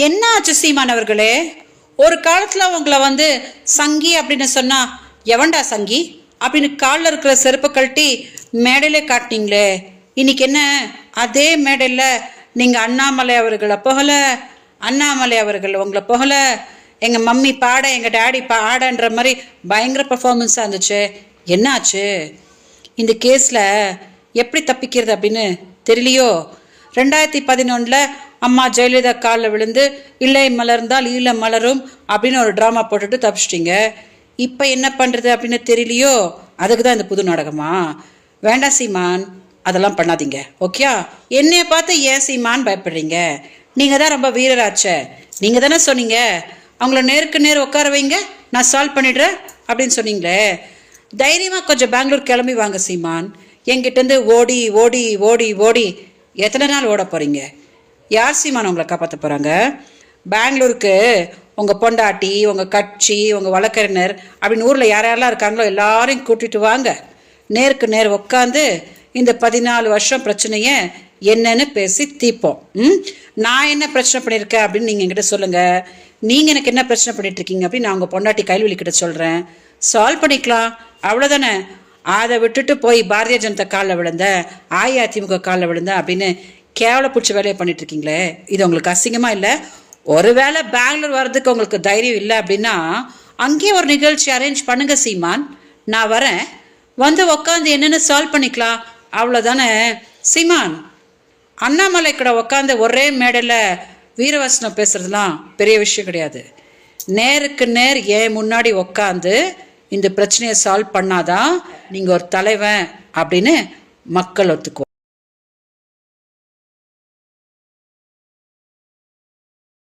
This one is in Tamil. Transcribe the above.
என்ன ஆச்சு சீமான் அவர்களே? ஒரு காலத்தில் உங்களை சங்கி அப்படின்னு சொன்னா எவன்டா சங்கி அப்படின்னு காலில் இருக்கிற செருப்பை கழட்டி மேடையிலே காட்டினீங்களே. இன்னைக்கு என்ன அதே மேடையில் நீங்கள் அண்ணாமலை அவர்களை புகழ, அண்ணாமலை அவர்கள் உங்களை புகழ, எங்கள் மம்மி பாட எங்கள் டேடி பாடன்ற மாதிரி பயங்கர பர்ஃபார்மன்ஸாக இருந்துச்சு. என்னாச்சு? இந்த கேஸில் எப்படி தப்பிக்கிறது அப்படின்னு தெரியலையோ? 2011 அம்மா ஜெயலலிதா காலில் விழுந்து இல்லை மலர்ந்தால் ஈழ மலரும் அப்படின்னு ஒரு ட்ராமா போட்டுட்டு தப்பிச்சிட்டிங்க. இப்போ என்ன பண்ணுறது அப்படின்னு தெரியலையோ? அதுக்கு தான் இந்த புது நாடகமா? வேண்டாம் சீமான், அதெல்லாம் பண்ணாதீங்க. ஓகே? என்னைய பார்த்து ஏன் சீமான் பயப்படுறீங்க? நீங்கள் தான் ரொம்ப வீரராச்சே. நீங்கள் தானே சொன்னீங்க அவங்கள நேருக்கு நேர் உட்கார வைங்க, நான் சால்வ் பண்ணிடுறேன் அப்படின்னு சொன்னீங்களே. தைரியமாக கொஞ்சம் பெங்களூர் கிளம்பி வாங்க சீமான். என்கிட்டேருந்து ஓடி ஓடி ஓடி ஓடி எத்தனை நாள் ஓட போகிறீங்க? யார் சீமான் உங்களை காப்பாற்ற போகிறாங்க? பெங்களூருக்கு உங்கள் பொண்டாட்டி, உங்கள் கட்சி, உங்கள் வழக்கறிஞர் அப்படின்னு ஊரில் யாரெல்லாம் இருக்காங்களோ எல்லாரையும் கூட்டிகிட்டு வாங்க. நேருக்கு நேர் உட்காந்து இந்த 14 வருஷம் பிரச்சனையை என்னன்னு பேசி தீர்ப்போம். நான் என்ன பிரச்சனை பண்ணியிருக்கேன் அப்படின்னு நீங்கள் என்கிட்ட சொல்லுங்கள். நீங்கள் எனக்கு என்ன பிரச்சனை பண்ணிட்டு இருக்கீங்க அப்படின்னு நான் உங்கள் பொண்டாட்டி கைல்வெளிக்கிட்ட சொல்கிறேன். சால்வ் பண்ணிக்கலாம், அவ்வளோதானே. அதை விட்டுட்டு போய் பாரதிய ஜனதா காலில் விழுந்தேன், அஇஅதிமுக காலில் விழுந்தேன் அப்படின்னு கேவல பிடிச்ச வேலையை பண்ணிட்டு இருக்கீங்களே. இது உங்களுக்கு அசிங்கமா இல்லை? ஒருவேளை பெங்களூர் வர்றதுக்கு உங்களுக்கு தைரியம் இல்லை அப்படின்னா அங்கேயே ஒரு நிகழ்ச்சி அரேஞ்ச் பண்ணுங்க சீமான். நான் வரேன், உக்காந்து என்னென்னு சால்வ் பண்ணிக்கலாம், அவ்வளோதானே. சீமான், அண்ணாமலை கூட உக்காந்து ஒரே மேடையில் வீரவசனம் பேசுறதுலாம் பெரிய விஷயம் கிடையாது. நேருக்கு நேர் ஏன் முன்னாடி உக்காந்து இந்த பிரச்சனையை சால்வ் பண்ணாதான் நீங்கள் ஒரு தலைவன் அப்படின்னு மக்கள் ஒத்துக்குவோம்.